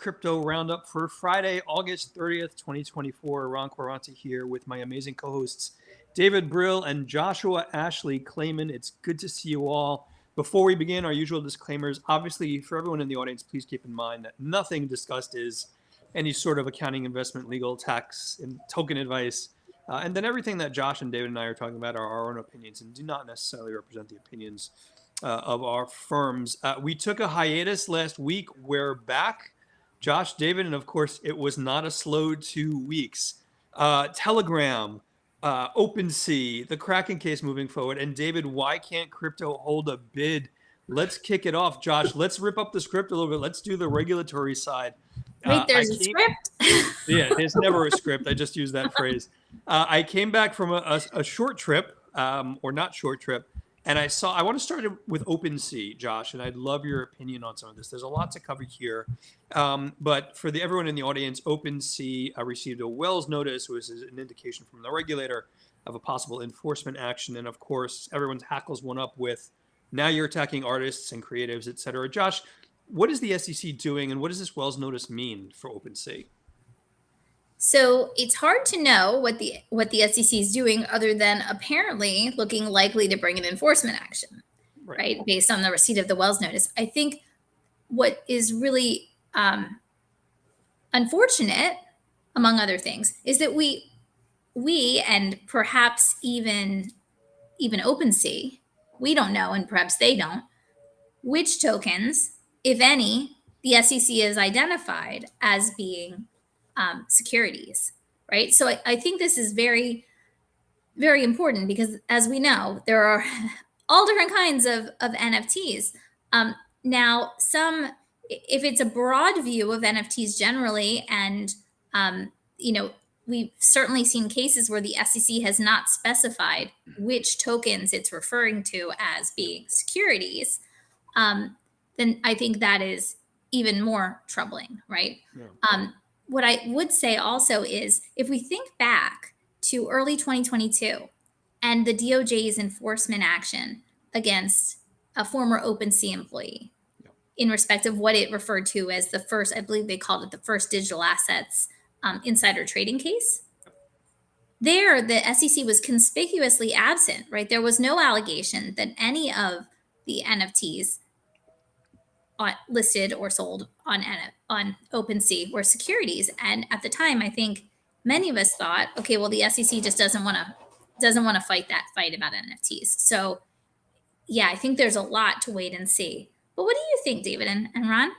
Crypto Roundup for Friday, August 30th, 2024. Ron Quaranta here with my amazing co-hosts, David Brill and Joshua Ashley Klayman. It's good to see you all. Before we begin, our usual disclaimers. Obviously, for everyone in the audience, please keep in mind that nothing discussed is any sort of accounting, investment, legal, tax, and token advice. And then everything that Josh and David and I are talking about are our own opinions and do not necessarily represent the opinions of our firms. We took a hiatus last week. We're back. Josh, David, and of course, it was not a slow 2 weeks. Telegram, OpenSea, the Kraken case moving forward. And David, why can't crypto hold a bid? Let's kick it off. Josh, let's rip up the script a little bit. Let's do the regulatory side. Wait, there's a script? Yeah, there's never a script. I just use that phrase. I came back from a short trip, or not short trip, and I want to start with OpenSea, Josh, and I'd love your opinion on some of this. There's a lot to cover here. But for everyone in the audience, OpenSea received a Wells notice, which is an indication from the regulator of a possible enforcement action. And of course, everyone hackles one up with, now you're attacking artists and creatives, et cetera. Josh, what is the SEC doing, and what does this Wells notice mean for OpenSea? So it's hard to know what the SEC is doing, other than apparently looking likely to bring an enforcement action, right? Based on the receipt of the Wells notice. I think what is really unfortunate, among other things, is that we and perhaps even OpenSea, we don't know, and perhaps they don't, which tokens, if any, the SEC has identified as being securities, right? So I think this is very, very important, because as we know, there are all different kinds of NFTs. Now, if it's a broad view of NFTs generally, and we've certainly seen cases where the SEC has not specified which tokens it's referring to as being securities, then I think that is even more troubling, right? Yeah. What I would say also is, if we think back to early 2022 and the DOJ's enforcement action against a former OpenSea employee, in respect of what it referred to as the first, I believe they called it the first digital assets insider trading case, there the SEC was conspicuously absent, right? There was no allegation that any of the NFTs listed or sold on OpenSea were securities. And at the time, I think many of us thought, okay, well, the SEC just doesn't want to fight that fight about NFTs. So yeah, I think there's a lot to wait and see. But what do you think, David and Ron?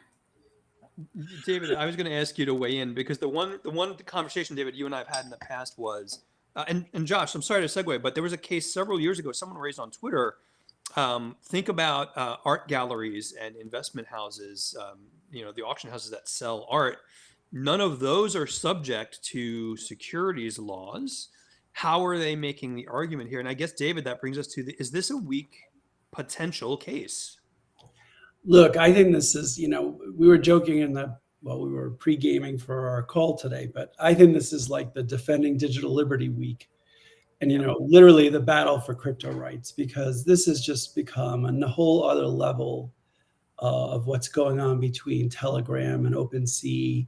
David, I was going to ask you to weigh in, because the one conversation, David, you and I have had in the past was, and Josh, I'm sorry to segue, but there was a case several years ago, someone raised on Twitter. Think about art galleries and investment houses, the auction houses that sell art. None of those are subject to securities laws. How are they making the argument here? And I guess, David, that brings us to is this a weak potential case? Look, I think this is, we were joking we were pre-gaming for our call today, but I think this is like the Defending Digital Liberty Week. And, literally the battle for crypto rights, because this has just become a whole other level of what's going on between Telegram and OpenSea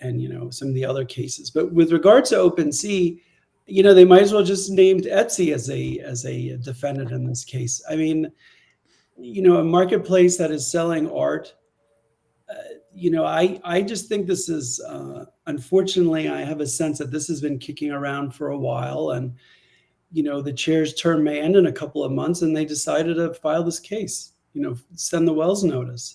and, some of the other cases. But with regards to OpenSea, they might as well just named Etsy as a defendant in this case. I mean, a marketplace that is selling art, I just think this is, unfortunately, I have a sense that this has been kicking around for a while, and, the chair's term may end in a couple of months, and they decided to file this case, send the Wells notice.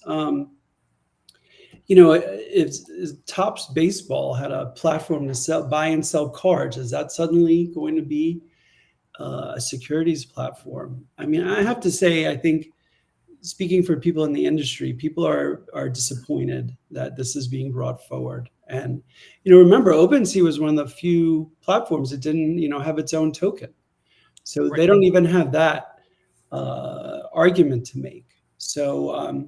If Topps Baseball had a platform to buy and sell cards, is that suddenly going to be a securities platform? I mean, I have to say, I think, speaking for people in the industry, people are disappointed that this is being brought forward. And, remember, OpenSea was one of the few platforms that didn't, have its own token. So They don't even have that argument to make. So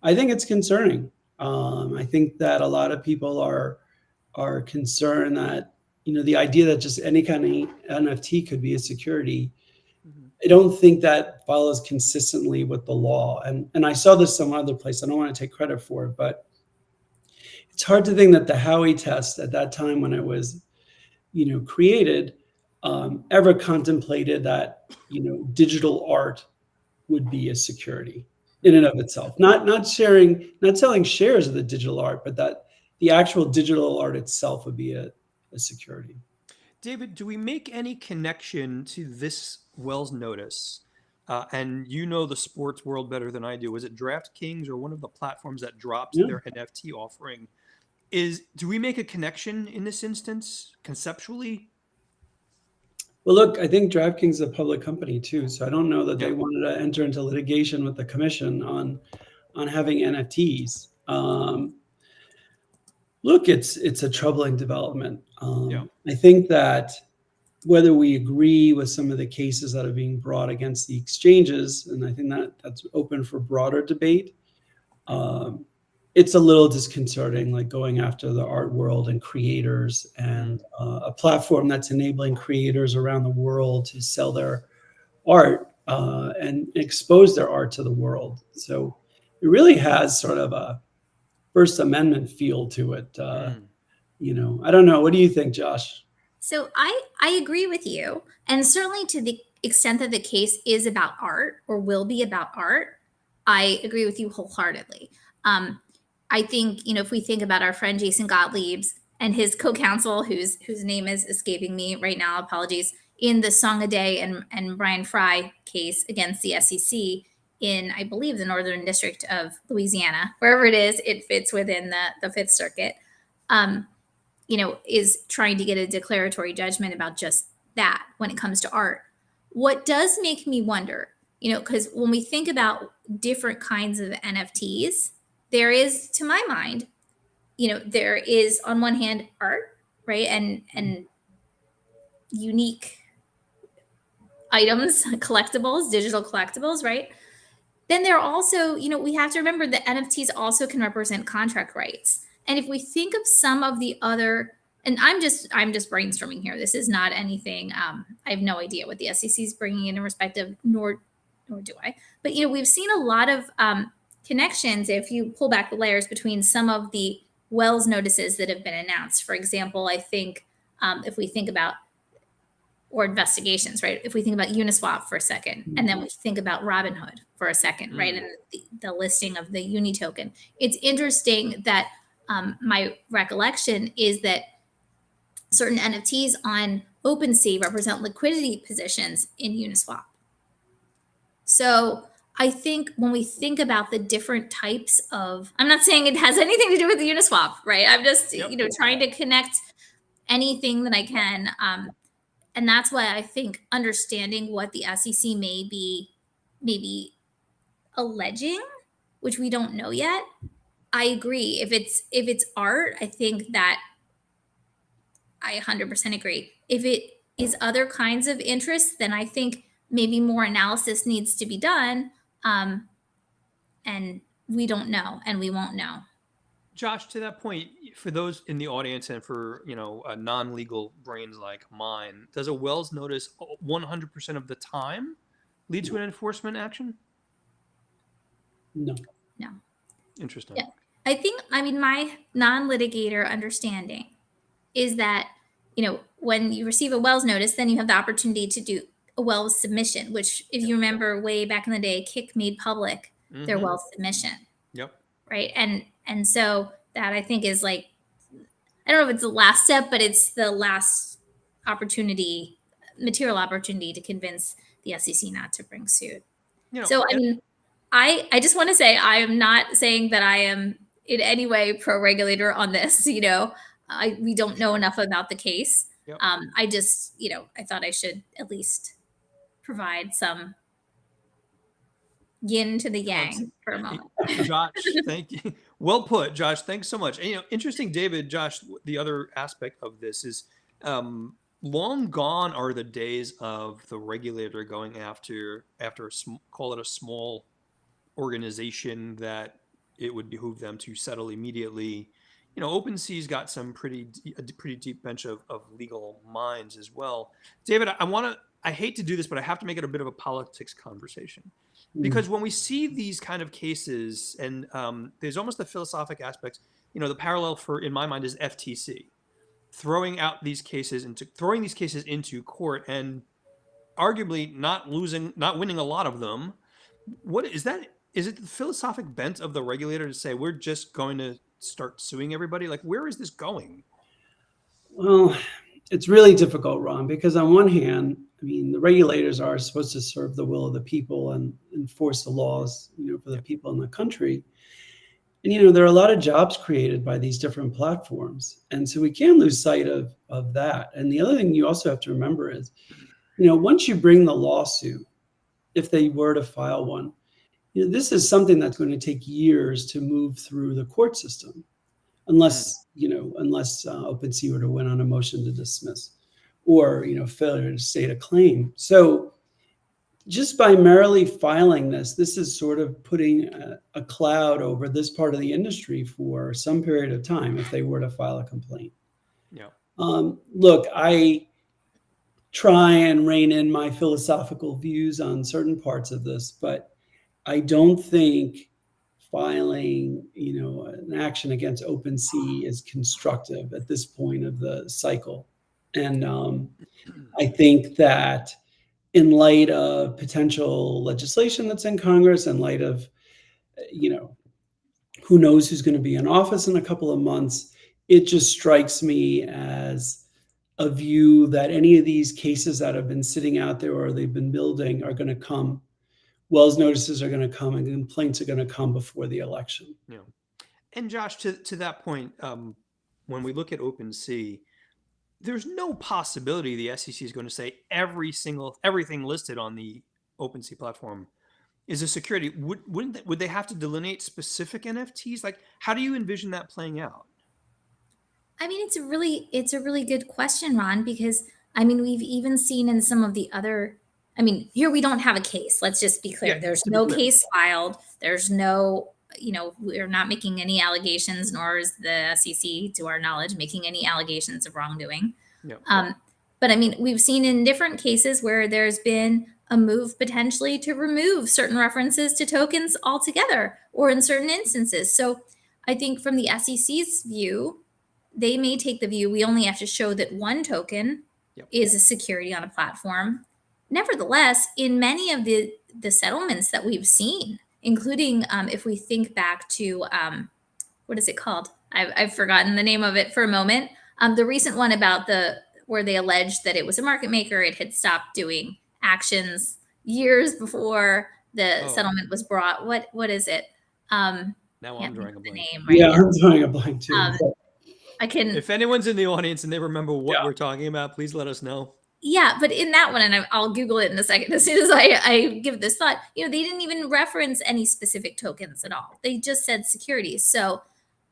I think it's concerning. I think that a lot of people are concerned that, the idea that just any kind of NFT could be a security, I don't think that follows consistently with the law. And I saw this some other place. I don't want to take credit for it, but it's hard to think that the Howey test at that time when it was, created, ever contemplated that, digital art would be a security in and of itself. Not selling shares of the digital art, but that the actual digital art itself would be a security. David, do we make any connection to this Wells notice? And you know the sports world better than I do. Was it DraftKings or one of the platforms that dropped their NFT offering? Do we make a connection in this instance conceptually? Well, look, I think DraftKings is a public company too, so I don't know that they wanted to enter into litigation with the commission on having NFTs. Look, it's a troubling development. I think that whether we agree with some of the cases that are being brought against the exchanges, and I think that's open for broader debate, it's a little disconcerting, like going after the art world and creators and a platform that's enabling creators around the world to sell their art and expose their art to the world. So it really has sort of a First Amendment feel to it. I don't know. What do you think, Josh? So I agree with you. And certainly to the extent that the case is about art or will be about art, I agree with you wholeheartedly. I think, if we think about our friend Jason Gottlieb's and his co-counsel, whose name is escaping me right now, apologies, in the Song a Day and Brian Fry case against the SEC in, I believe, the Northern District of Louisiana, wherever it is, it fits within the Fifth Circuit, is trying to get a declaratory judgment about just that when it comes to art. What does make me wonder, because when we think about different kinds of NFTs, there is, to my mind, there is on one hand art, right, and unique items, collectibles, digital collectibles, right? Then there are also, we have to remember that NFTs also can represent contract rights. And if we think of some of the other, and I'm just brainstorming here. This is not anything. I have no idea what the SEC is bringing in respect of, nor do I. But we've seen a lot of connections, if you pull back the layers, between some of the Wells notices that have been announced. For example, I think if we think about, or investigations, right? If we think about Uniswap for a second, and then we think about Robinhood for a second, right? And the listing of the Uni token. It's interesting that my recollection is that certain NFTs on OpenSea represent liquidity positions in Uniswap. So I think when we think about the different types of, I'm not saying it has anything to do with the Uniswap, right? I'm just, trying to connect anything that I can. And that's why I think understanding what the SEC may be alleging, which we don't know yet. I agree. If it's art, I think that I 100% agree. If it is other kinds of interests, then I think maybe more analysis needs to be done. And we don't know, and we won't know. Josh, to that point, for those in the audience and for non-legal brains like mine, does a Wells notice 100% of the time lead to an enforcement action? No. Interesting. Yeah. I mean, my non-litigator understanding is that, when you receive a Wells notice, then you have the opportunity to do a Wells submission, which, if you remember way back in the day, Kik made public their Wells submission. Yep. Right. And so that, I think, is like, I don't know if it's the last step, but it's the last material opportunity to convince the SEC not to bring suit. So, I mean, I just want to say, I am not saying that I am in any way pro-regulator on this. We don't know enough about the case. Yep. I just, I thought I should at least provide some yin to the yang for a moment. Josh, thank you. Well put, Josh. Thanks so much. And, interesting, David, Josh, the other aspect of this is long gone are the days of the regulator going after call it a small organization that it would behoove them to settle immediately. OpenSea's got some pretty deep bench of legal minds as well. David, I hate to do this, but I have to make it a bit of a politics conversation. Because when we see these kind of cases, and there's almost the philosophic aspects, the parallel in my mind is FTC throwing these cases into court and arguably not winning a lot of them. What is that? Is it the philosophic bent of the regulator to say we're just going to start suing everybody? Like, where is this going? Well, it's really difficult, Ron, because on one hand, I mean, the regulators are supposed to serve the will of the people and enforce the laws, for the people in the country. And, there are a lot of jobs created by these different platforms. And so we can't lose sight of that. And the other thing you also have to remember is, once you bring the lawsuit, if they were to file one, this is something that's going to take years to move through the court system, unless OpenSea were to win on a motion to dismiss or, failure to state a claim. So just by merely filing this is sort of putting a cloud over this part of the industry for some period of time if they were to file a complaint. Yeah. Look, I try and rein in my philosophical views on certain parts of this, but I don't think filing, an action against OpenSea is constructive at this point of the cycle. And I think that in light of potential legislation that's in Congress, in light of, who knows who's going to be in office in a couple of months, it just strikes me as a view that any of these cases that have been sitting out there or they've been building are going to come. Wells notices are going to come and complaints are going to come before the election. Yeah. And Josh, to that point, when we look at OpenSea, there's no possibility the SEC is going to say everything listed on the OpenSea platform is a security. Would they have to delineate specific NFTs? Like, how do you envision that playing out? I mean, it's a really good question, Ron, because I mean, we've even seen in some of the other, I mean, here we don't have a case. Let's just be clear. Yeah, There's no case filed. There's no, we're not making any allegations, nor is the SEC, to our knowledge, making any allegations of wrongdoing. Yeah. But I mean, we've seen in different cases where there's been a move potentially to remove certain references to tokens altogether, or in certain instances. So I think from the SEC's view, they may take the view we only have to show that one token is a security on a platform. Nevertheless, in many of the settlements that we've seen, including if we think back to what is it called? I've forgotten the name of it for a moment. The recent one about where they alleged that it was a market maker. It had stopped doing actions years before the settlement was brought. What is it? Now I'm drawing a blank. I'm drawing a blank too. I can. If anyone's in the audience and they remember what we're talking about, please let us know. Yeah, but in that one, and I'll Google it in a second, as soon as I give this thought, they didn't even reference any specific tokens at all. They just said securities. So,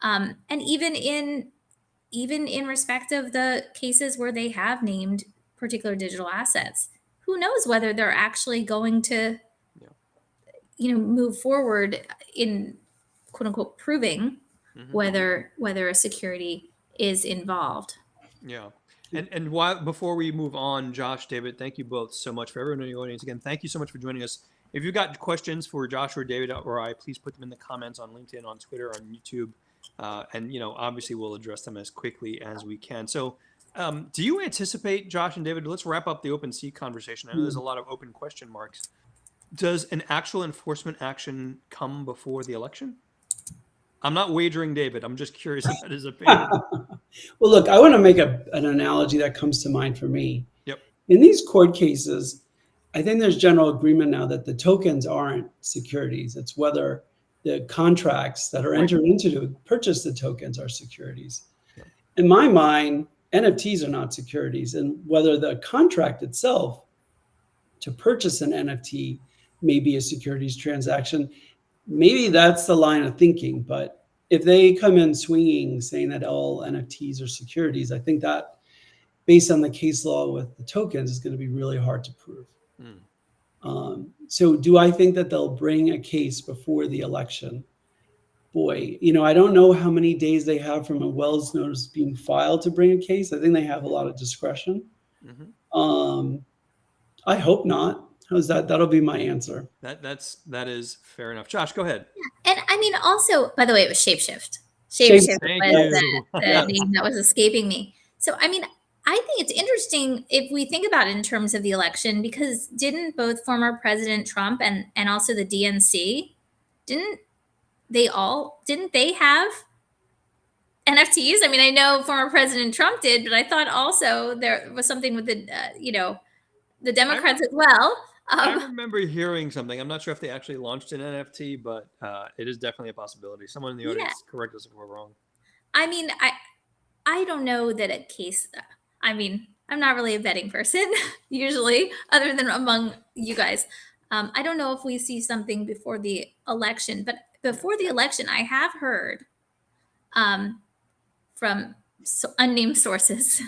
and even in respect of the cases where they have named particular digital assets, who knows whether they're actually going to, move forward in quote unquote proving whether a security is involved. Yeah. And before we move on, Josh, David, thank you both so much. For everyone in the audience, again, thank you so much for joining us. If you've got questions for Josh or David or I, please put them in the comments on LinkedIn, on Twitter, on YouTube. And, obviously we'll address them as quickly as we can. So do you anticipate, Josh and David, let's wrap up the OpenSea conversation. I know there's a lot of open question marks. Does an actual enforcement action come before the election? I'm not wagering David. I'm just curious about his opinion. Well, look, I want to make an analogy that comes to mind for me. Yep. In these court cases, I think there's general agreement now that the tokens aren't securities. It's whether the contracts that are entered into to purchase the tokens are securities. Yep. In my mind, NFTs are not securities, and whether the contract itself to purchase an NFT may be a securities transaction. Maybe that's the line of thinking, but if they come in swinging saying that all NFTs are securities, I think that based on the case law with the tokens is going to be really hard to prove. So do I think that they'll bring a case before the election? Boy, I don't know how many days they have from a Wells notice being filed to bring a case. I think they have a lot of discretion. I hope not. How's that? That'll be my answer. That is fair enough. Josh, go ahead. Yeah. And I mean, also, by the way, it was Shapeshift. Shapeshift Thank was you. the Yes. name that was escaping me. So, I mean, I think it's interesting if we think about it in terms of the election, because didn't both former President Trump and also the DNC, didn't didn't they have NFTs? I mean, I know former President Trump did, but I thought also there was something with the, the Democrats as well. I remember hearing something. I'm not sure if they actually launched an NFT, but it is definitely a possibility. Someone in the Yeah. audience correct us if we're wrong. I mean, I don't know that a case. I mean, I'm not really a betting person usually, other than among you guys. I don't know if we see something before the election, but before the election, I have heard from unnamed sources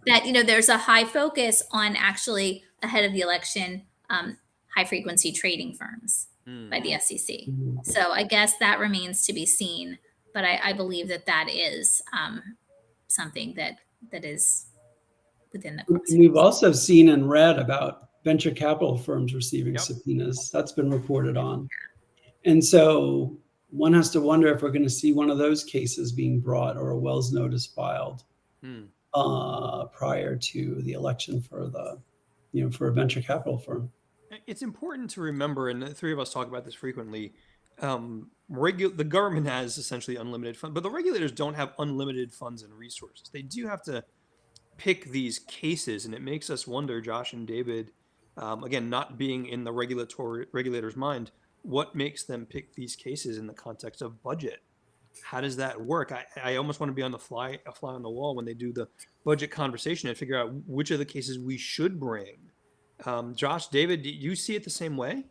that there's a high focus on actually ahead of the election, high frequency trading firms by the SEC. Mhm. So I guess that remains to be seen, but I believe that that is something that is within the And crosshairs. we've also seen and read about venture capital firms receiving Yep. subpoenas. That's been reported on. And so one has to wonder if we're going to see one of those cases being brought or a Wells notice filed Hmm. prior to the election for for a venture capital firm. It's important to remember, and the three of us talk about this frequently. The government has essentially unlimited funds, but the regulators don't have unlimited funds and resources. They do have to pick these cases, and it makes us wonder, Josh and David, again, not being in the regulator's mind, what makes them pick these cases in the context of budget? How does that work? I almost want to be on a fly on the wall when they do the budget conversation and figure out which of the cases we should bring. Josh, David, do you see it the same way?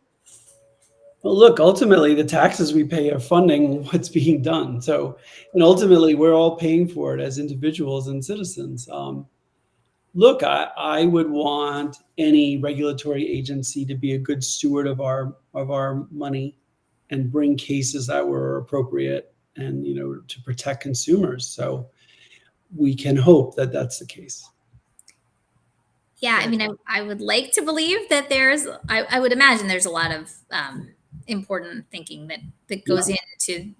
Well, look, ultimately, the taxes we pay are funding what's being done. So, and ultimately, we're all paying for it as individuals and citizens. Look, I would want any regulatory agency to be a good steward of our money and bring cases that were appropriate and to protect consumers. So we can hope that that's the case. Yeah, I mean, I would like to believe that I would imagine there's a lot of important thinking that goes into.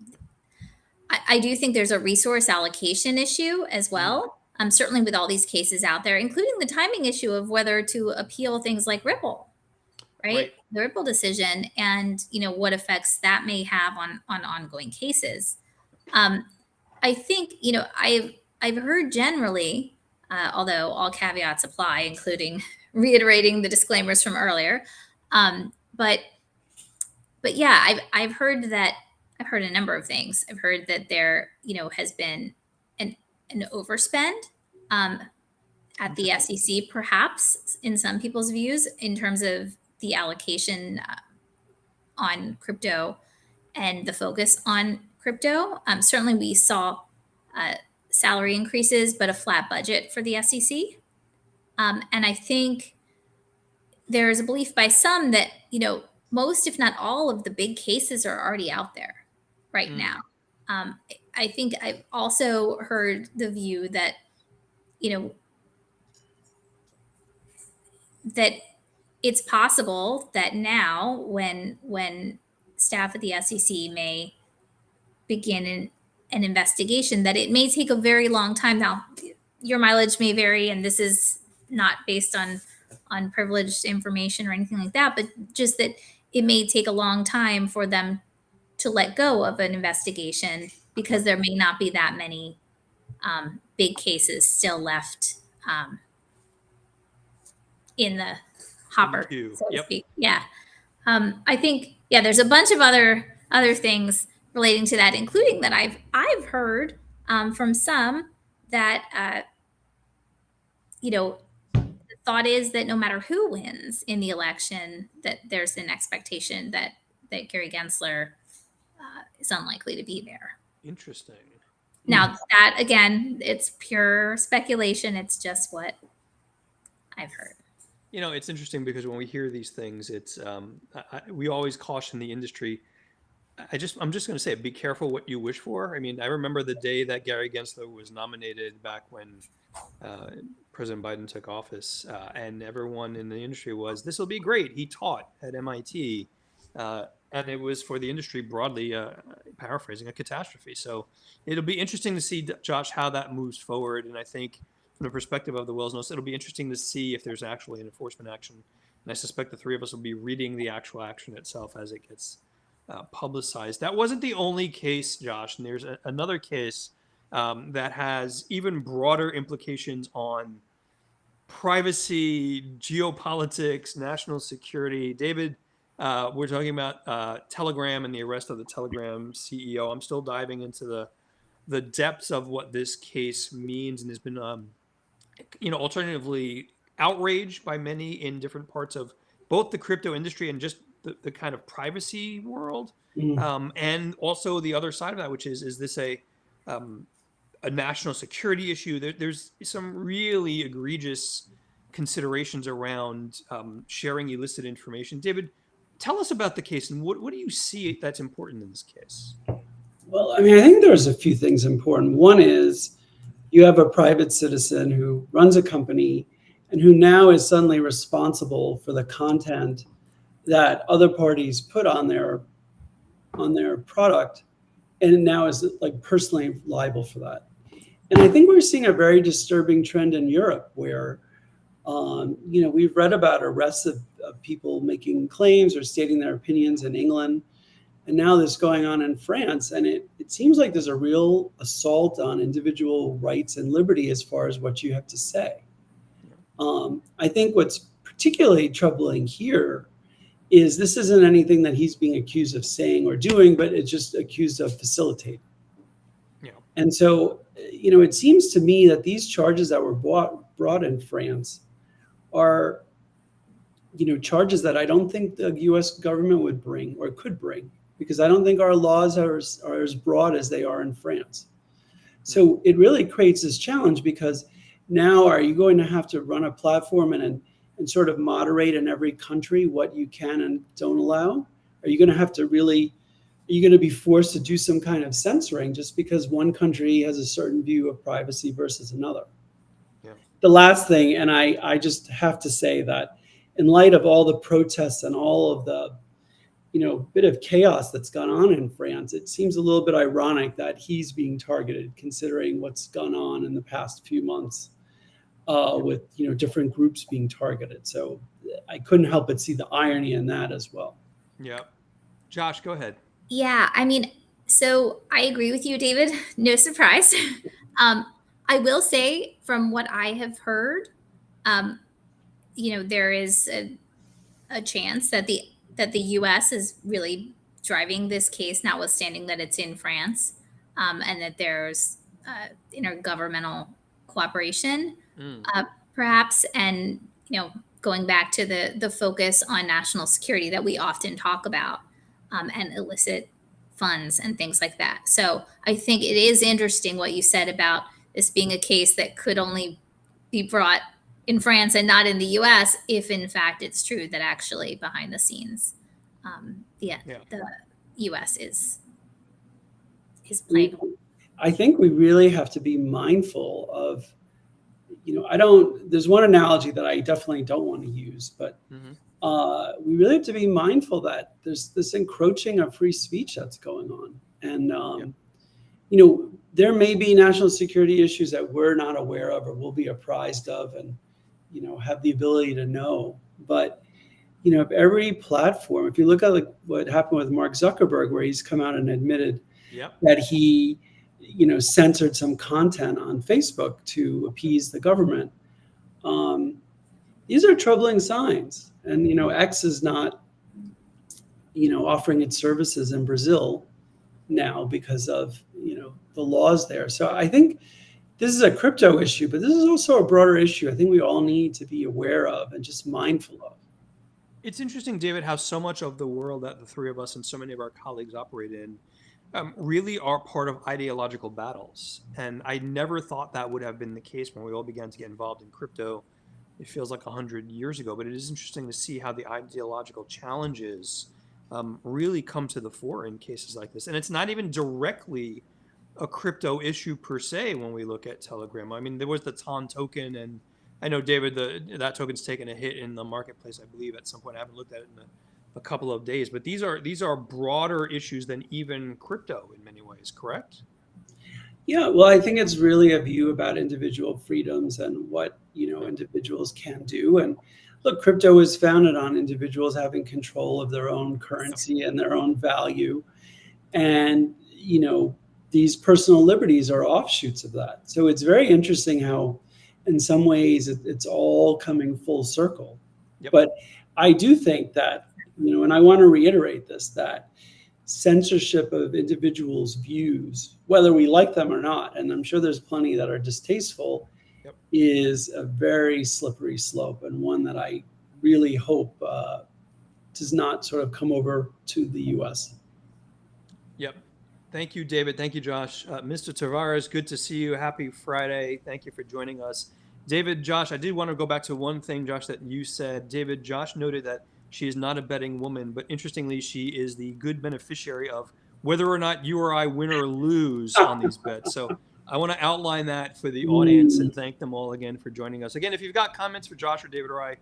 I do think there's a resource allocation issue as well. Certainly with all these cases out there, including the timing issue of whether to appeal things like Ripple, right? The Ripple decision, and what effects that may have on ongoing cases. I think I've heard generally, although all caveats apply, including reiterating the disclaimers from earlier. But yeah, I've heard that I've heard a number of things. I've heard that there has been an overspend at the SEC, perhaps in some people's views, in terms of the allocation on crypto and the focus on crypto. Certainly, we saw salary increases, but a flat budget for the SEC. And I think there is a belief by some that most, if not all, of the big cases are already out there right now. I think I've also heard the view that that it's possible that now, when staff at the SEC may begin an investigation, that it may take a very long time. Now, your mileage may vary, and this is not based on privileged information or anything like that, but just that it may take a long time for them to let go of an investigation because there may not be that many big cases still left in the hopper, so to speak. Yeah. I think, there's a bunch of other things relating to that, including that I've heard from some that the thought is that no matter who wins in the election, that there's an expectation that Gary Gensler is unlikely to be there. Interesting. Now, that again, it's pure speculation. It's just what I've heard. It's interesting because when we hear these things, it's we always caution the industry. I'm just going to say, be careful what you wish for. I mean, I remember the day that Gary Gensler was nominated back when President Biden took office, and everyone in the industry was, this will be great. He taught at MIT. and it was for the industry broadly, paraphrasing, a catastrophe. So it'll be interesting to see, Josh, how that moves forward. And I think from the perspective of the Wills Notice, it'll be interesting to see if there's actually an enforcement action. And I suspect the three of us will be reading the actual action itself as it gets publicized. That wasn't the only case, Josh. And there's another case that has even broader implications on privacy, geopolitics, national security. David, we're talking about Telegram and the arrest of the Telegram CEO. I'm still diving into the depths of what this case means, and has been, alternatively outraged by many in different parts of both the crypto industry and just the kind of privacy world, and also the other side of that, which is this a national security issue? There's some really egregious considerations around sharing illicit information. David, tell us about the case, and what do you see that's important in this case? Well, I mean, I think there's a few things important. One is you have a private citizen who runs a company and who now is suddenly responsible for the content that other parties put on their product, and now is like personally liable for that. And I think we're seeing a very disturbing trend in Europe where, we've read about arrests of people making claims or stating their opinions in England. And now this going on in France. And it seems like there's a real assault on individual rights and liberty as far as what you have to say. I think what's particularly troubling here is this isn't anything that he's being accused of saying or doing, but it's just accused of facilitating. Yeah. And so, it seems to me that these charges that were brought in France are, charges that I don't think the U.S. government would bring or could bring, because I don't think our laws are as broad as they are in France. So it really creates this challenge, because now are you going to have to run a platform and sort of moderate in every country what you can and don't allow? Are you going to have to are you going to be forced to do some kind of censoring just because one country has a certain view of privacy versus another? Yeah. The last thing, and I just have to say that in light of all the protests and all of the, bit of chaos that's gone on in France, it seems a little bit ironic that he's being targeted, considering what's gone on in the past few months with, different groups being targeted. So I couldn't help but see the irony in that as well. Yeah. Josh, go ahead. Yeah, I mean, so I agree with you, David. No surprise. I will say, from what I have heard, there is a chance that the U.S. is really driving this case, notwithstanding that it's in France, and that there's intergovernmental cooperation, perhaps, and going back to the focus on national security that we often talk about, and illicit funds and things like that. So I think it is interesting what you said about this being a case that could only be brought in France and not in the U.S. if, in fact, it's true that actually behind the scenes, the U.S. is playing. I think we really have to be mindful of, there's one analogy that I definitely don't want to use, but we really have to be mindful that there's this encroaching of free speech that's going on. And, there may be national security issues that we're not aware of or will be apprised of and, have the ability to know. But, if every platform, if you look at what happened with Mark Zuckerberg, where he's come out and admitted that he, censored some content on Facebook to appease the government. These are troubling signs. And, X is not, offering its services in Brazil now because of, the laws there. So I think this is a crypto issue, but this is also a broader issue I think we all need to be aware of and just mindful of. It's interesting, David, how so much of the world that the three of us and so many of our colleagues operate in really are part of ideological battles. And I never thought that would have been the case when we all began to get involved in crypto. It feels like 100 years ago, but it is interesting to see how the ideological challenges really come to the fore in cases like this. And it's not even directly a crypto issue per se when we look at Telegram. I mean, there was the TON token, and I know, David, that token's taken a hit in the marketplace, I believe, at some point. I haven't looked at it in a couple of days. But these are broader issues than even crypto in many ways, correct? Yeah, well, I think it's really a view about individual freedoms and what, individuals can do. And look, crypto is founded on individuals having control of their own currency and their own value. And, these personal liberties are offshoots of that. So it's very interesting how, in some ways, it's all coming full circle. Yep. But I do think that, and I want to reiterate this, that censorship of individuals' views, whether we like them or not, and I'm sure there's plenty that are distasteful, Yep. is a very slippery slope, and one that I really hope does not sort of come over to the U.S. Yep. Thank you, David. Thank you, Josh. Mr. Tavares, good to see you. Happy Friday. Thank you for joining us. David, Josh, I did want to go back to one thing, Josh, that you said. David, Josh noted that she is not a betting woman, but interestingly, she is the good beneficiary of whether or not you or I win or lose on these bets. So I want to outline that for the audience and thank them all again for joining us. Again, if you've got comments for Josh or David or I,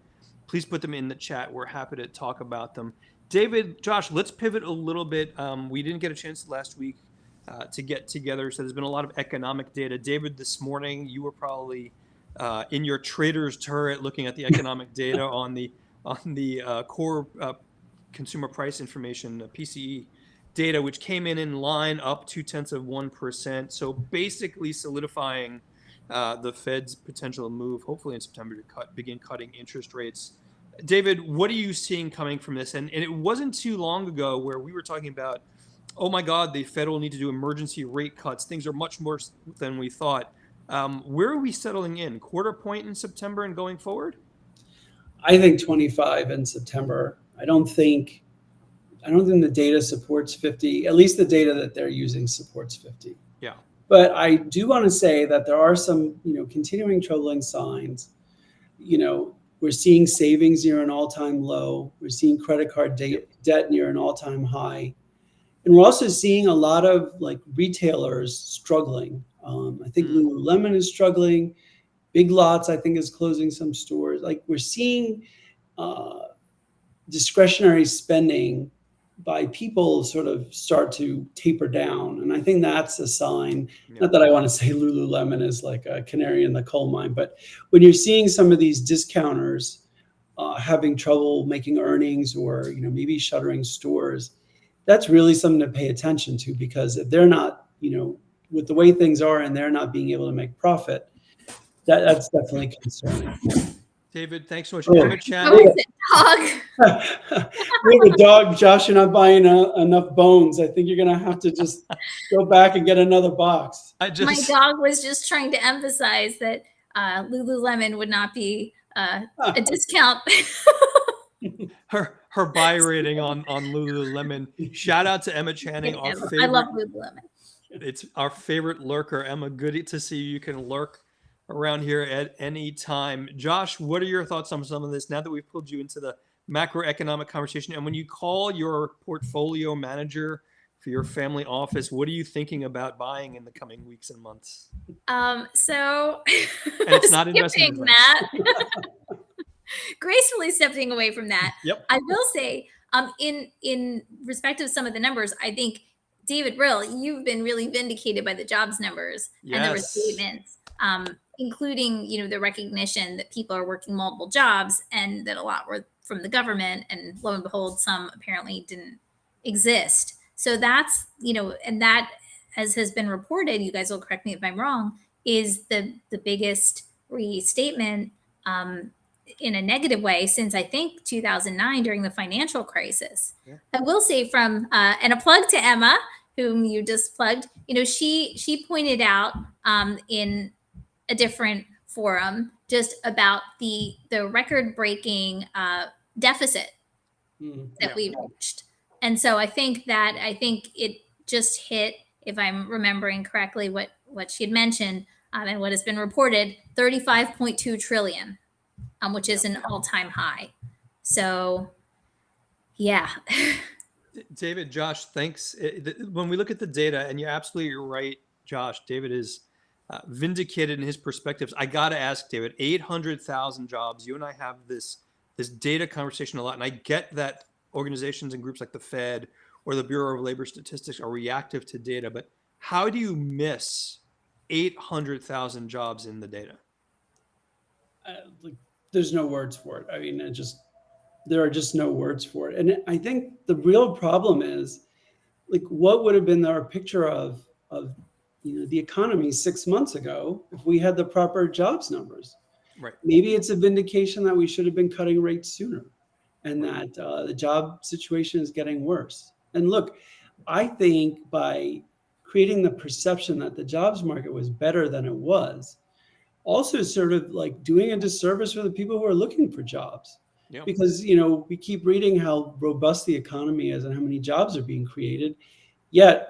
please put them in the chat. We're happy to talk about them. David, Josh, let's pivot a little bit. We didn't get a chance last week to get together, so there's been a lot of economic data. David, this morning, you were probably in your trader's turret looking at the economic data on the core consumer price information, PCE data, which came in line up 0.2%. So basically solidifying the Fed's potential move, hopefully in September, to begin cutting interest rates. David, what are you seeing coming from this? And it wasn't too long ago where we were talking about, oh my God, the Fed will need to do emergency rate cuts. Things are much more than we thought. Where are we settling in? Quarter point in September and going forward? I think 25 in September. I don't think the data supports 50. At least the data that they're using supports 50. Yeah. But I do want to say that there are some, continuing troubling signs. We're seeing savings near an all-time low. We're seeing credit card debt near an all-time high. And we're also seeing a lot of retailers struggling. I think Lululemon is struggling. Big Lots, I think, is closing some stores. We're seeing discretionary spending by people sort of start to taper down. And I think that's a sign, not that I want to say Lululemon is like a canary in the coal mine, but when you're seeing some of these discounters having trouble making earnings or, maybe shuttering stores, that's really something to pay attention to, because if they're not, with the way things are and they're not being able to make profit, that's definitely concerning. David, thanks so much. Oh. Emma Chan. How is it, dog? With the dog, Josh, you're not buying enough bones. I think you're going to have to just go back and get another box. My dog was just trying to emphasize that Lululemon would not be a discount. her buy rating on Lululemon. Shout out to Emma Channing, our favorite. I love Lululemon. It's our favorite lurker. Emma, good to see you. You can lurk around here at any time. Josh, what are your thoughts on some of this now that we've pulled you into the macroeconomic conversation? And when you call your portfolio manager for your family office, what are you thinking about buying in the coming weeks and months? So and it's not investment that. Gracefully stepping away from that. Yep. I will say, in respect of some of the numbers, I think David Brill, you've been really vindicated by the jobs numbers and the restatements, including, the recognition that people are working multiple jobs and that a lot were from the government, and lo and behold, some apparently didn't exist. So that's, and that, as has been reported, you guys will correct me if I'm wrong, is the biggest restatement in a negative way since I think 2009 during the financial crisis. Yeah. I will say and a plug to Emma, whom you just plugged, she pointed out in a different forum just about the record-breaking deficit that we reached. And so I think it just hit, if I'm remembering correctly what she had mentioned and what has been reported, 35.2 trillion. Which is an all-time high. So, yeah. David, Josh, thanks. When we look at the data, and you're absolutely right, Josh, David is vindicated in his perspectives. I got to ask, David, 800,000 jobs. You and I have this data conversation a lot, and I get that organizations and groups like the Fed or the Bureau of Labor Statistics are reactive to data, but how do you miss 800,000 jobs in the data? Like, there's no words for it. I mean, there are just no words for it. And I think the real problem is, like, what would have been our picture of the economy 6 months ago if we had the proper jobs numbers? Right. Maybe it's a vindication that we should have been cutting rates sooner, and that the job situation is getting worse. And look, I think by creating the perception that the jobs market was better than it was, also sort of like doing a disservice for the people who are looking for jobs. Yeah. Because we keep reading how robust the economy is and how many jobs are being created, yet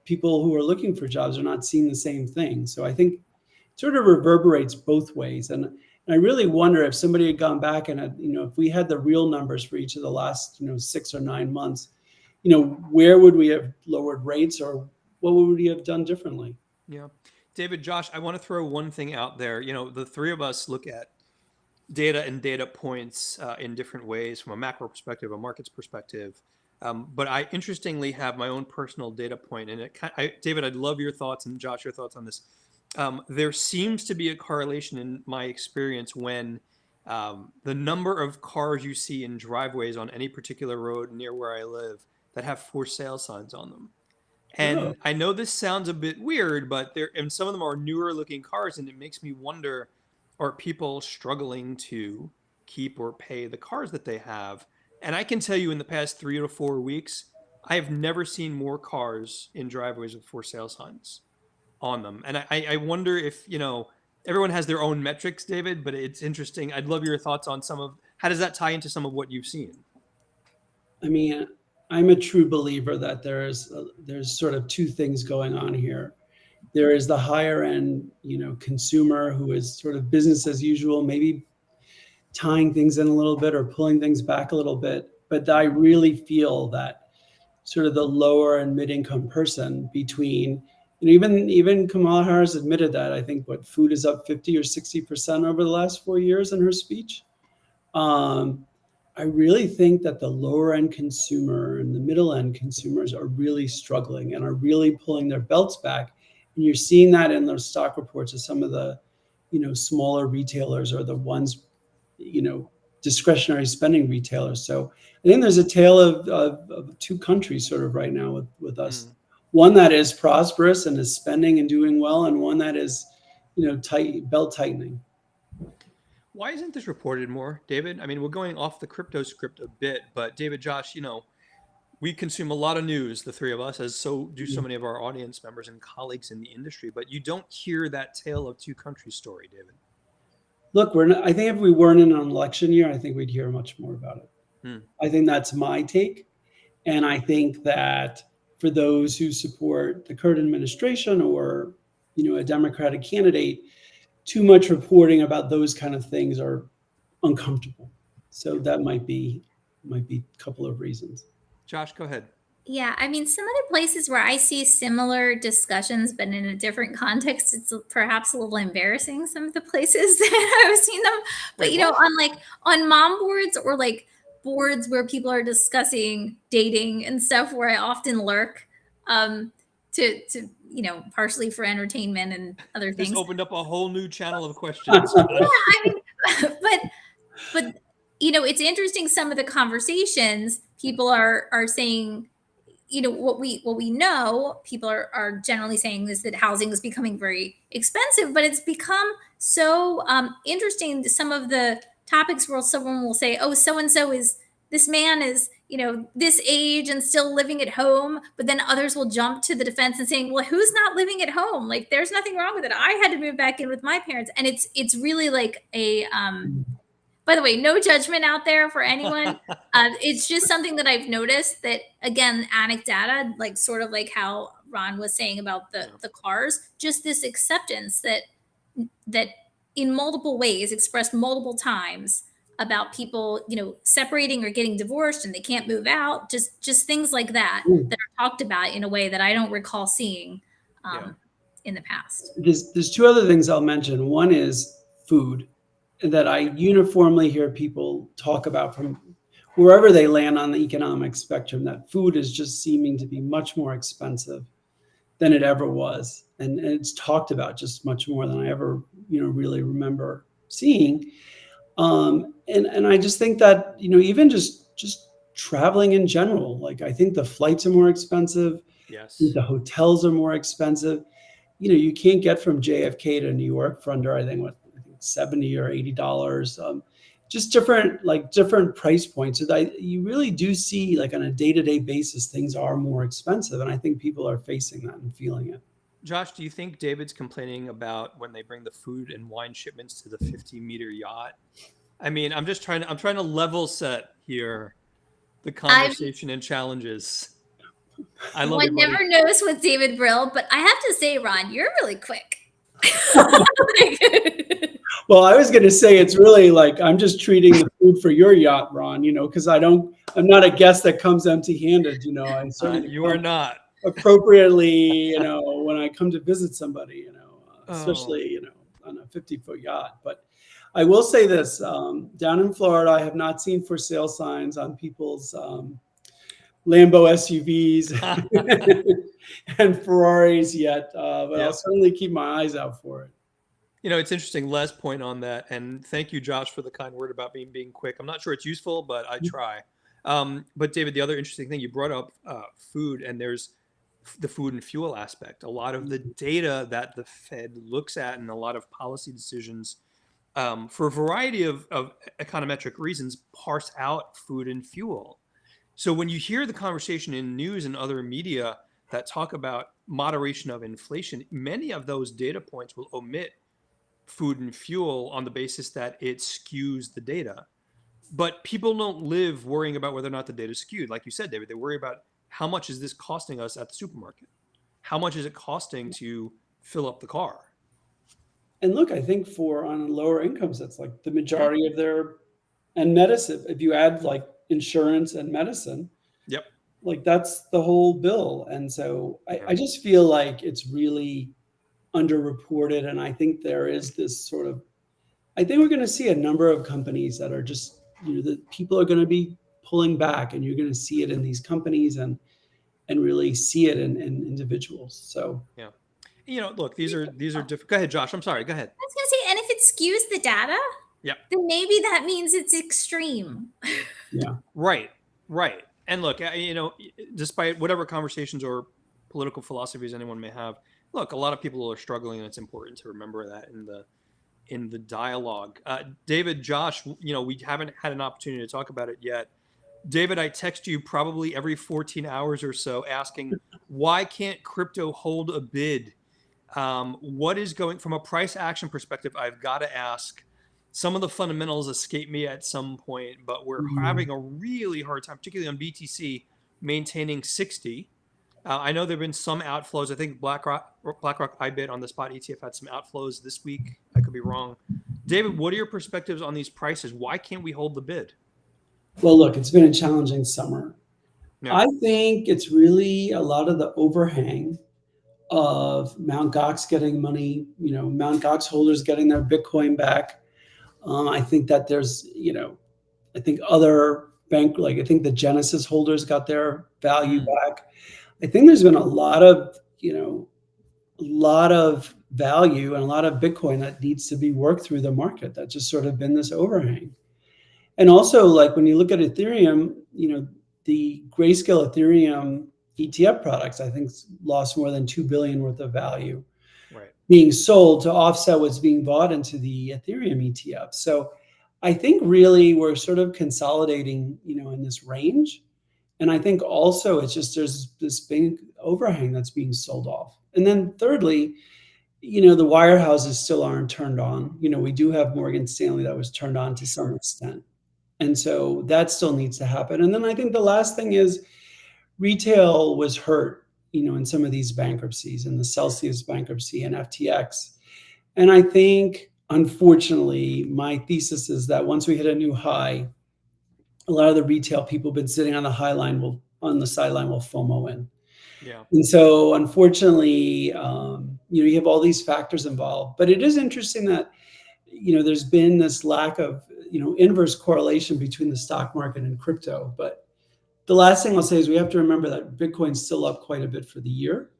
people who are looking for jobs are not seeing the same thing. So I think it sort of reverberates both ways. And I really wonder if somebody had gone back and if we had the real numbers for each of the last 6 or 9 months, where would we have lowered rates, or what would we have done differently? Yeah. David, Josh, I want to throw one thing out there. The three of us look at data and data points in different ways from a macro perspective, a markets perspective. But I interestingly have my own personal data point. And David, I'd love your thoughts, and Josh, your thoughts on this. There seems to be a correlation in my experience when the number of cars you see in driveways on any particular road near where I live that have for sale signs on them. And I know this sounds a bit weird, but some of them are newer looking cars, and it makes me wonder, are people struggling to keep or pay the cars that they have? And I can tell you in the past 3 to 4 weeks, I have never seen more cars in driveways with for sale signs on them. And I wonder if, everyone has their own metrics, David, but it's interesting. I'd love your thoughts on how does that tie into some of what you've seen? I mean, I'm a true believer that there's sort of two things going on here. There is the higher end, consumer who is sort of business as usual, maybe tying things in a little bit or pulling things back a little bit. But I really feel that sort of the lower and mid-income person between, even Kamala Harris admitted that, I think, food is up 50 or 60% over the last 4 years in her speech. I really think that the lower end consumer and the middle end consumers are really struggling and are really pulling their belts back. And you're seeing that in those stock reports of some of the, smaller retailers, or the ones, discretionary spending retailers. So I think there's a tale of two countries sort of right now with us. One that is prosperous and is spending and doing well, and one that is, belt tightening. Why isn't this reported more, David? I mean, we're going off the crypto script a bit, but David, Josh, we consume a lot of news, the three of us, as so do so many of our audience members and colleagues in the industry, but you don't hear that tale of two countries story, David. Look, I think if we weren't in an election year, I think we'd hear much more about it. I think that's my take. And I think that for those who support the current administration or, a Democratic candidate, too much reporting about those kind of things are uncomfortable. So that might be a couple of reasons. Josh, go ahead. Yeah, I mean, some other places where I see similar discussions, but in a different context, it's perhaps a little embarrassing, some of the places that I've seen them. But, on mom boards, or like boards where people are discussing dating and stuff, where I often lurk to partially for entertainment and other things. This opened up a whole new channel of questions. Yeah, I mean, but it's interesting, some of the conversations people are saying. What we know, people are generally saying is that housing is becoming very expensive, but it's become so interesting. Some of the topics where someone will say, oh, so-and-so this man is, this age and still living at home. But then others will jump to the defense and saying, well, who's not living at home? Like, there's nothing wrong with it. I had to move back in with my parents. And it's really like a, by the way, no judgment out there for anyone. It's just something that I've noticed that, again, anecdata, like sort of like how Ron was saying about the cars, just this acceptance that in multiple ways, expressed multiple times, about people, separating or getting divorced and they can't move out, just things like that that are talked about in a way that I don't recall seeing in the past. There's two other things I'll mention. One is food, that I uniformly hear people talk about from wherever they land on the economic spectrum, that food is just seeming to be much more expensive than it ever was. And it's talked about just much more than I ever, really remember seeing. And I just think that, even just traveling in general, like I think the flights are more expensive. Yes. The hotels are more expensive. You can't get from JFK to New York for under, I think, $70 or $80. Just different price points. So that you really do see, like on a day-to-day basis, things are more expensive. And I think people are facing that and feeling it. Josh, do you think David's complaining about when they bring the food and wine shipments to the 50-meter yacht? I mean, I'm trying to level set here the conversation and challenges. I love One you, buddy. never knows with David Brill, but I have to say, Ron, you're really quick. Well, I was going to say it's really like I'm just treating the food for your yacht, Ron. Because I'm not a guest that comes empty-handed. I certainly you are not appropriately. When I come to visit somebody, especially on a 50-foot yacht. But I will say this: down in Florida, I have not seen for sale signs on people's Lambo SUVs and Ferraris yet, but I'll certainly keep my eyes out for it. It's interesting. Last point on that, and thank you, Josh, for the kind word about being quick. I'm not sure it's useful, but I try. But David, the other interesting thing you brought up, food, and there's the food and fuel aspect. A lot of the data that the Fed looks at and a lot of policy decisions, for a variety of econometric reasons, parse out food and fuel. So when you hear the conversation in news and other media that talk about moderation of inflation, many of those data points will omit food and fuel on the basis that it skews the data. But people don't live worrying about whether or not the data is skewed. Like you said, David, they worry about how much is this costing us at the supermarket? How much is it costing to fill up the car? And look, I think on lower incomes, that's like the majority of their, and medicine, if you add like insurance and medicine, like that's the whole bill. And so I just feel like it's really underreported. And I think there is this I think we're going to see a number of companies that are just, that people are going to be pulling back, and you're going to see it in these companies and really see it in individuals. So, look, these are different. Go ahead, Josh. I'm sorry. Go ahead. I was going to say, and if it skews the data, then maybe that means it's extreme. Yeah. Right. And look, despite whatever conversations or political philosophies anyone may have, look, a lot of people are struggling, and it's important to remember that in the dialogue. David, Josh, we haven't had an opportunity to talk about it yet. David, I text you probably every 14 hours or so asking, why can't crypto hold a bid? What is going from a price action perspective? I've got to ask. Some of the fundamentals escape me at some point, but we're having a really hard time, particularly on BTC, maintaining 60. I know there have been some outflows. I think BlackRock IBIT on the spot ETF had some outflows this week. I could be wrong. David, what are your perspectives on these prices? Why can't we hold the bid? Well, look, it's been a challenging summer. Yeah. I think it's really a lot of the overhang of Mt. Gox getting money, Mt. Gox holders getting their Bitcoin back. I think that there's, I think other I think the Genesis holders got their value back. I think there's been a lot of value and a lot of Bitcoin that needs to be worked through the market. That's just sort of been this overhang. And also, like when you look at Ethereum, the Grayscale Ethereum ETF products, I think lost more than $2 billion worth of value being sold to offset what's being bought into the Ethereum ETF. So I think really we're sort of consolidating, in this range. And I think also it's just there's this big overhang that's being sold off. And then thirdly, the wirehouses still aren't turned on. We do have Morgan Stanley that was turned on to some extent. And so that still needs to happen. And then I think the last thing is retail was hurt, in some of these bankruptcies, and the Celsius bankruptcy and FTX. And I think, unfortunately, my thesis is that once we hit a new high, a lot of the retail people have been sitting on the sideline will FOMO in. Yeah. And so, unfortunately, you have all these factors involved. But it is interesting that, there's been this lack of, inverse correlation between the stock market and crypto. But the last thing I'll say is we have to remember that Bitcoin's still up quite a bit for the year.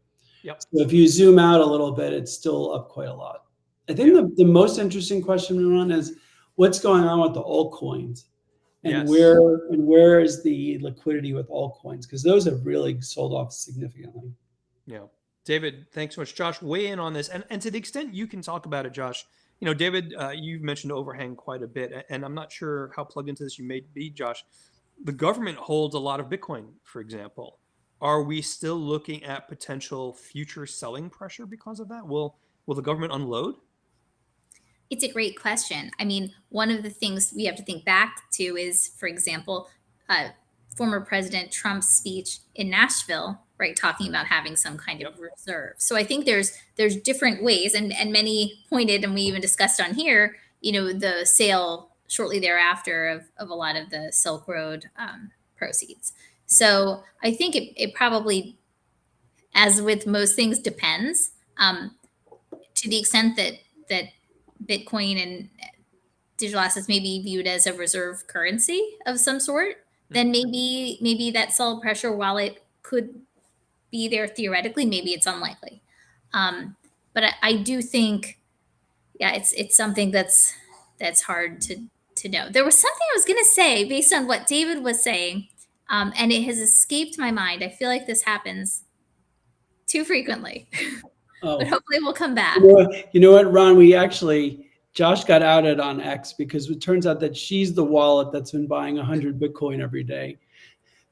Yep. So if you zoom out a little bit, it's still up quite a lot. I think the most interesting question, Ron, is what's going on with the altcoins, and where is the liquidity with altcoins? Because those have really sold off significantly. Yeah. David, thanks so much. Josh, weigh in on this. And to the extent you can talk about it, Josh, David, you've mentioned overhang quite a bit, and I'm not sure how plugged into this you may be, Josh. The government holds a lot of Bitcoin, for example. Are we still looking at potential future selling pressure because of that? Will the government unload? It's a great question. I mean, one of the things we have to think back to is, for example, former President Trump's speech in Nashville, right, talking about having some kind of reserve. So I think there's different ways, and many pointed, and we even discussed on here, the sale shortly thereafter of a lot of the Silk Road proceeds. So I think it probably, as with most things, depends to the extent that Bitcoin and digital assets may be viewed as a reserve currency of some sort, then maybe that sell pressure, while it could be there theoretically, maybe it's unlikely. But I do think, it's something that's hard to know. There was something I was going to say based on what David was saying, and it has escaped my mind. I feel like this happens too frequently, but hopefully we'll come back. You know what, Ron? Josh got outed on X because it turns out that she's the wallet that's been buying 100 Bitcoin every day.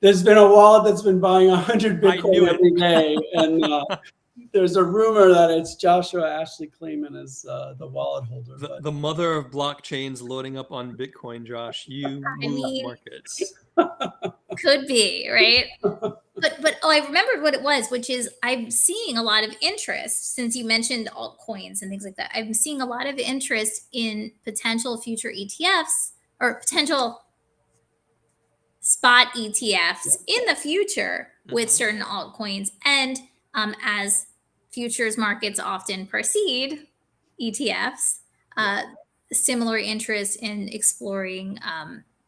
There's been a wallet that's been buying 100 Bitcoin every day, and there's a rumor that it's Joshua Ashley Klayman as the wallet holder. The mother of blockchains loading up on Bitcoin, Josh. You move markets. Could be, right? But I remembered what it was, which is I'm seeing a lot of interest, since you mentioned altcoins and things like that. I'm seeing a lot of interest in potential future ETFs or potential spot ETFs in the future with certain altcoins. And as futures markets often precede ETFs, similar interest in exploring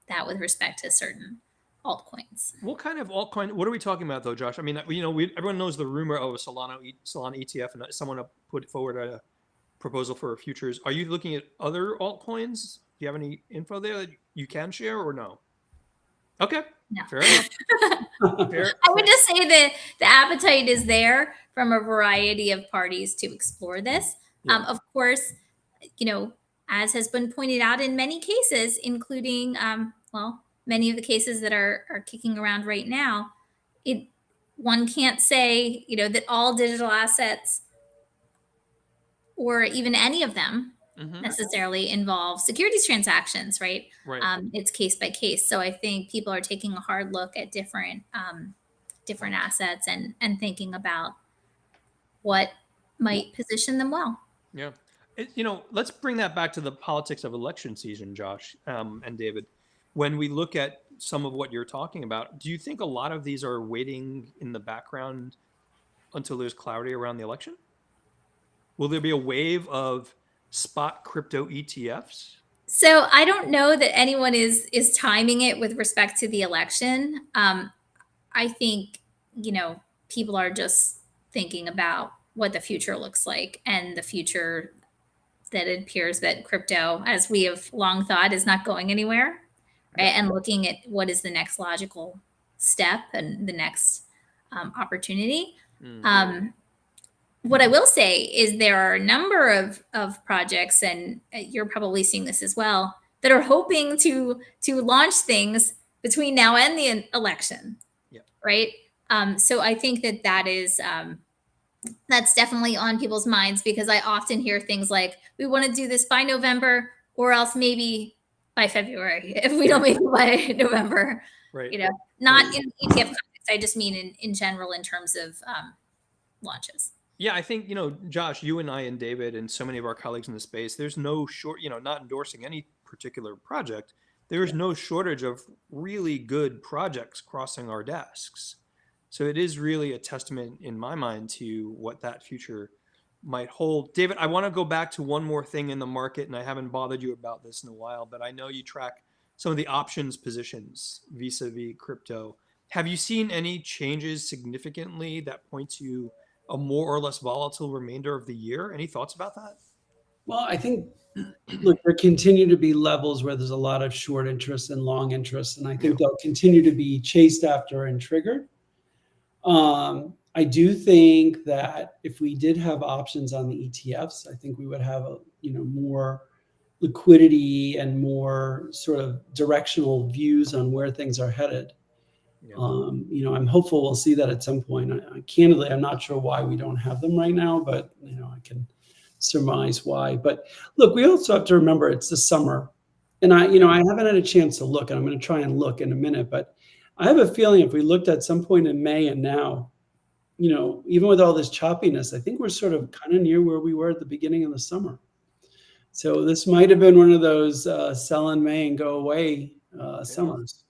that with respect to certain altcoins. What kind of altcoin? What are we talking about, though, Josh? I mean, everyone knows the rumor of a Solana ETF, and someone put forward a proposal for futures. Are you looking at other altcoins? Do you have any info there that you can share, or no? Okay, no. Fair enough. I would just say that the appetite is there from a variety of parties to explore this. Of course, as has been pointed out in many cases, including many of the cases that are kicking around right now, one can't say that all digital assets, or even any of them, necessarily involve securities transactions, right? It's case by case. So I think people are taking a hard look at different assets and thinking about what might position them well. Yeah. Let's bring that back to the politics of election season, Josh and David. When we look at some of what you're talking about, do you think a lot of these are waiting in the background until there's clarity around the election? Will there be a wave of spot crypto ETFs? So I don't know that anyone is timing it with respect to the election. I think, people are just thinking about what the future looks like, and the future that it appears that crypto, as we have long thought, is not going anywhere. Right? And looking at what is the next logical step and the next opportunity. What I will say is there are a number of projects, and you're probably seeing this as well, that are hoping to launch things between now and the election. Right? So I think that is that's definitely on people's minds, because I often hear things like, we want to do this by November, or else maybe by February, if we don't make it by November. Right. Not in ETF context. I just mean in general, in terms of launches. Yeah, I think, Josh, you and I and David and so many of our colleagues in the space, there's no not endorsing any particular project. There's no shortage of really good projects crossing our desks. So it is really a testament in my mind to what that future might hold. David, I want to go back to one more thing in the market, and I haven't bothered you about this in a while, but I know you track some of the options positions vis-a-vis crypto. Have you seen any changes significantly that point to a more or less volatile remainder of the year? Any thoughts about that? Well, I think, look, there continue to be levels where there's a lot of short interest and long interest, and I think they'll continue to be chased after and triggered. I do think that if we did have options on the ETFs, I think we would have more liquidity and more sort of directional views on where things are headed. Yeah. I'm hopeful we'll see that at some point. Candidly, I'm not sure why we don't have them right now, but I can surmise why. But look, we also have to remember it's the summer, and I haven't had a chance to look, and I'm going to try and look in a minute, but I have a feeling if we looked at some point in May and now, even with all this choppiness, I think we're sort of kind of near where we were at the beginning of the summer. So this might have been one of those sell in May and go away summers.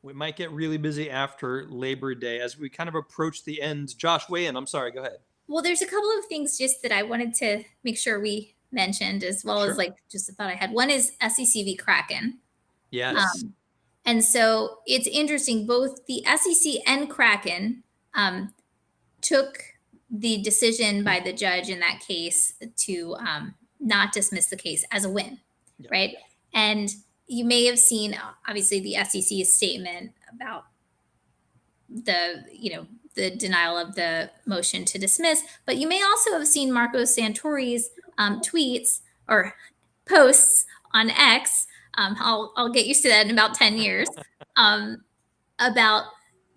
We might get really busy after Labor Day as we kind of approach the end. Josh, weigh in. I'm sorry. Go ahead. Well, there's a couple of things just that I wanted to make sure we mentioned, as well as just a thought I had. One is SEC v. Kraken. Yes. And so it's interesting, both the SEC and Kraken took the decision by the judge in that case to not dismiss the case as a win, right? And you may have seen, obviously, the SEC's statement about the denial of the motion to dismiss, but you may also have seen Marcos Santori's tweets or posts on X. I'll get used to that in about 10 years about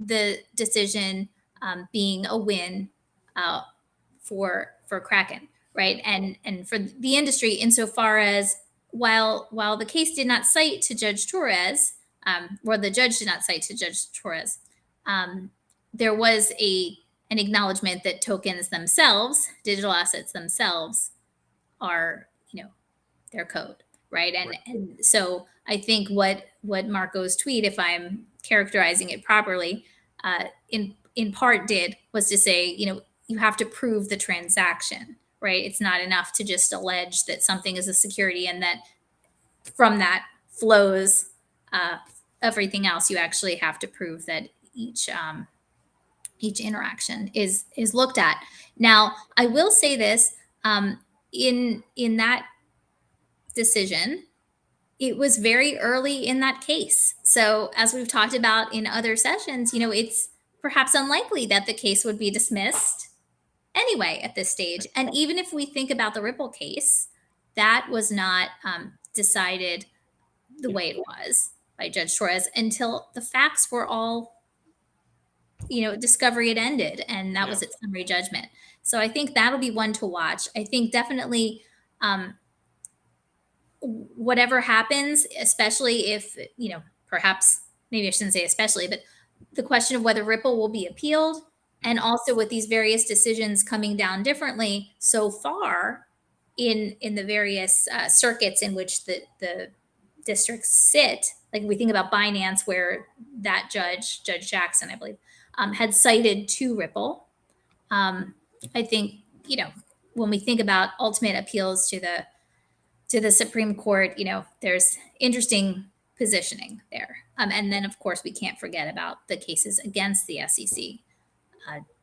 the decision being a win for Kraken, right? And for the industry, insofar as while the case did not cite to Judge Torres, or the judge did not cite to Judge Torres, there was an acknowledgement that tokens themselves, digital assets themselves, are their code, right? And so I think what Marco's tweet, if I'm characterizing it properly, in part did was to say, you have to prove the transaction, right? It's not enough to just allege that something is a security and that from that flows everything else. You actually have to prove that each interaction is looked at. Now, I will say this, in that decision, it was very early in that case. So as we've talked about in other sessions, it's perhaps unlikely that the case would be dismissed anyway at this stage. And even if we think about the Ripple case, that was not decided the way it was by Judge Torres until the facts were all, discovery had ended, and that was its summary judgment. So I think that'll be one to watch. I think definitely whatever happens, especially if, perhaps, maybe I shouldn't say especially, but the question of whether Ripple will be appealed, and also with these various decisions coming down differently so far in the various circuits in which the districts sit. Like we think about Binance, where that Judge Jackson, I believe, had cited to Ripple. I think, when we think about ultimate appeals to the Supreme Court, there's interesting positioning there. And then, of course, we can't forget about the cases against the SEC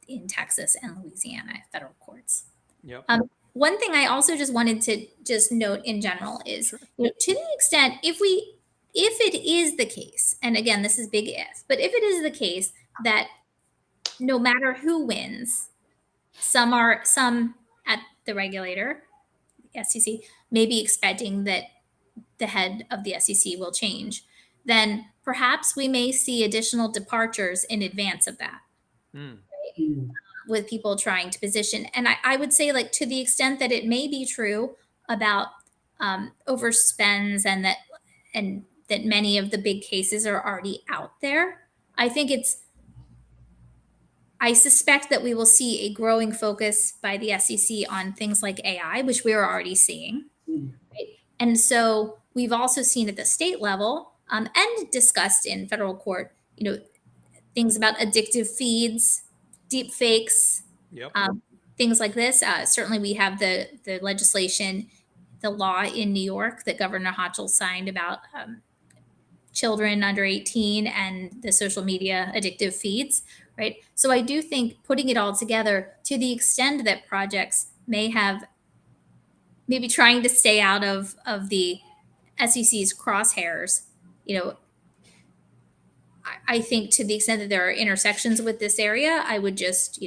in Texas and Louisiana federal courts. Yep. One thing I also just wanted to just note in general is, to the extent, if it is the case, and again, this is big if, but if it is the case that no matter who wins, some at the regulator, SEC, may be expecting that the head of the SEC will change, then perhaps we may see additional departures in advance of that. Right? With people trying to position. And I would say, like, to the extent that it may be true about overspends and that many of the big cases are already out there, I suspect that we will see a growing focus by the SEC on things like AI, which we are already seeing. Right? And so we've also seen at the state level and discussed in federal court, things about addictive feeds, deep fakes, things like this. Certainly, we have the legislation, the law in New York that Governor Hochul signed about children under 18 and the social media addictive feeds, right? So I do think putting it all together, to the extent that projects may have maybe trying to stay out of the SEC's crosshairs, you know, I think to the extent that there are intersections with this area, I would just,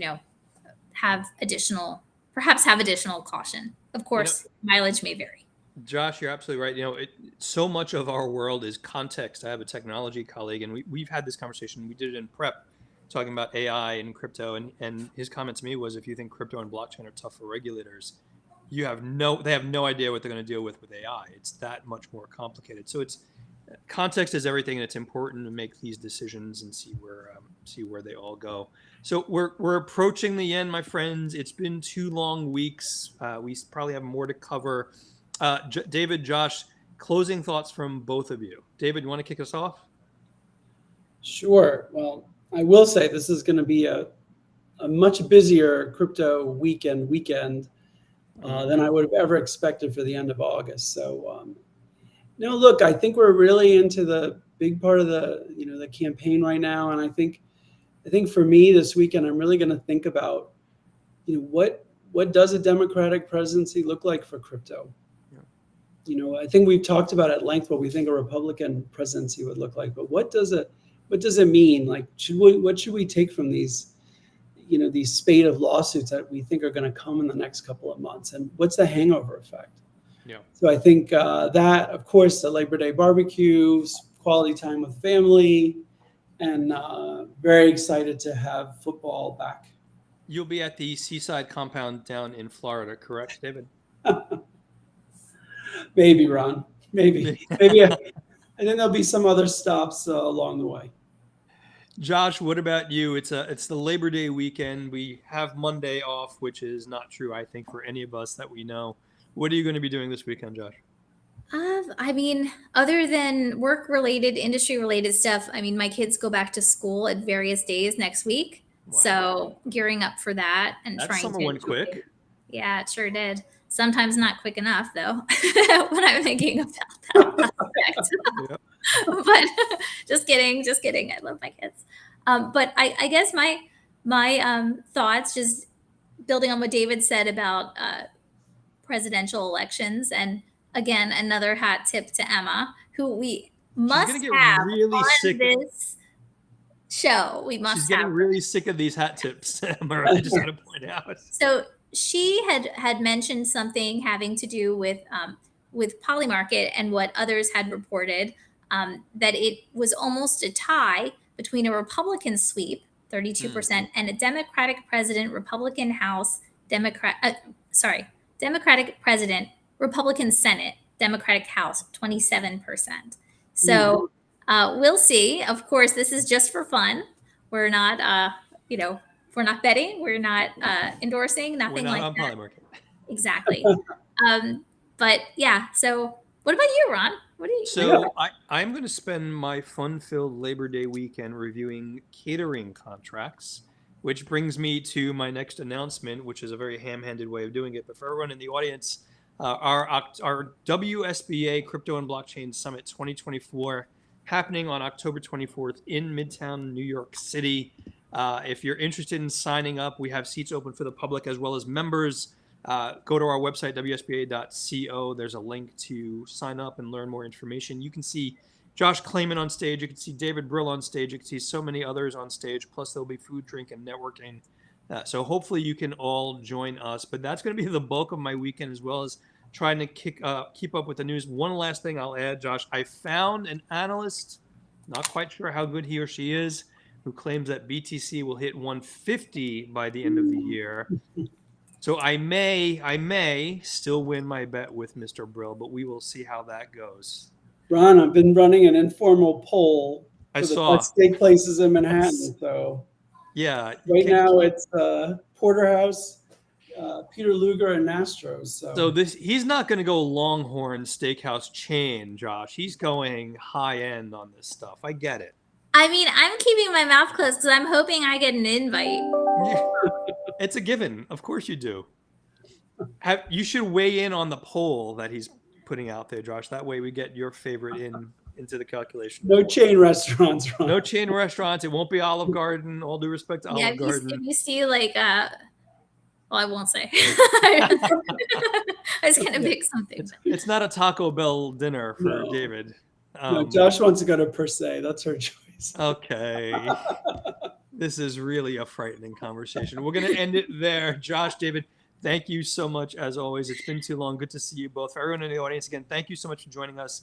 perhaps have additional caution. Of course, mileage may vary. Josh, you're absolutely right. So much of our world is context. I have a technology colleague, and we've had this conversation. We did it in prep, talking about AI and crypto, and his comment to me was, if you think crypto and blockchain are tough for regulators, they have no idea what they're going to deal with AI. It's that much more complicated. So context is everything, and it's important to make these decisions and see where they all go. So we're approaching the end, my friends. It's been 2 long weeks. We probably have more to cover. David, Josh, closing thoughts from both of you. David, you want to kick us off? Sure. Well, I will say this is going to be a much busier crypto weekend than I would have ever expected for the end of August. So, look, I think we're really into the big part of the campaign right now, and I think for me this weekend, I'm really going to think about, what does a Democratic presidency look like for crypto? I think we've talked about at length what we think a Republican presidency would look like, but what does it mean? Like, what should we take from these spate of lawsuits that we think are going to come in the next couple of months, and what's the hangover effect? Yeah. So I think that, of course, the Labor Day barbecues, quality time with family, and very excited to have football back. You'll be at the Seaside compound down in Florida, correct, David? Maybe, Ron. Maybe. And then there'll be some other stops along the way. Josh, what about you? It's the Labor Day weekend. We have Monday off, which is not true, I think, for any of us that we know. What are you going to be doing this weekend, Josh? Other than work-related, industry-related stuff, my kids go back to school at various days next week. Wow. So gearing up for that and that trying summer to. Went quick. Yeah, it sure did. Sometimes not quick enough, though, when I'm thinking about that aspect. Yep. But just kidding. I love my kids. But I guess my thoughts, just building on what David said about presidential elections, and again, another hat tip to Emma, who we must have really on this show. We must. She's getting really sick of these hat tips, Emma. I just got to point out. So she had mentioned something having to do with Polymarket and what others had reported, that it was almost a tie between a Republican sweep, 32%, and a Democratic president, Republican House, Democratic president, Republican Senate, Democratic House, 27%. So we'll see. Of course, this is just for fun. We're not, we're not betting. We're not endorsing. Nothing like that. We're not on Polymarket. Exactly. But yeah. So what about you, Ron? What do you? So I'm going to spend my fun-filled Labor Day weekend reviewing catering contracts, which brings me to my next announcement, which is a very ham-handed way of doing it. But for everyone in the audience, our WSBA Crypto and Blockchain Summit 2024 happening on October 24th in Midtown New York City. If you're interested in signing up, we have seats open for the public as well as members. Go to our website, WSBA.co. There's a link to sign up and learn more information. You can see Josh Klayman on stage. You can see David Brill on stage. You can see so many others on stage. Plus, there'll be food, drink, and networking. So hopefully you can all join us. But that's going to be the bulk of my weekend, as well as trying to keep up with the news. One last thing I'll add, Josh. I found an analyst, not quite sure how good he or she is, who claims that BTC will hit 150 by the end of the year. So I may still win my bet with Mr. Brill, but we will see how that goes. Ron, I've been running an informal poll for the steak places in Manhattan. So yeah, right now it's Porterhouse, Peter Luger, and Nastro's. So he's not going to go Longhorn Steakhouse chain, Josh. He's going high end on this stuff. I get it. I'm keeping my mouth closed because I'm hoping I get an invite. It's a given. Of course you do. You should weigh in on the poll that he's putting out there, Josh. That way we get your favorite into the calculation. No chain restaurants, Ron. No chain restaurants. It won't be Olive Garden. All due respect to Olive Garden. If you see like well, I won't say. I was gonna pick something. It's not a Taco Bell dinner for David. No, Josh wants to go to Per Se. That's her choice. Okay. This is really a frightening conversation. We're going to end it there. Josh, David, thank you so much as always. It's been too long. Good to see you both. For everyone in the audience, again, thank you so much for joining us.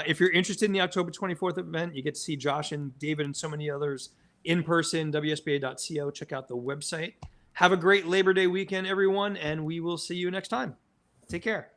If you're interested in the October 24th event, you get to see Josh and David and so many others in person, WSBA.co. Check out the website. Have a great Labor Day weekend, everyone, and we will see you next time. Take care.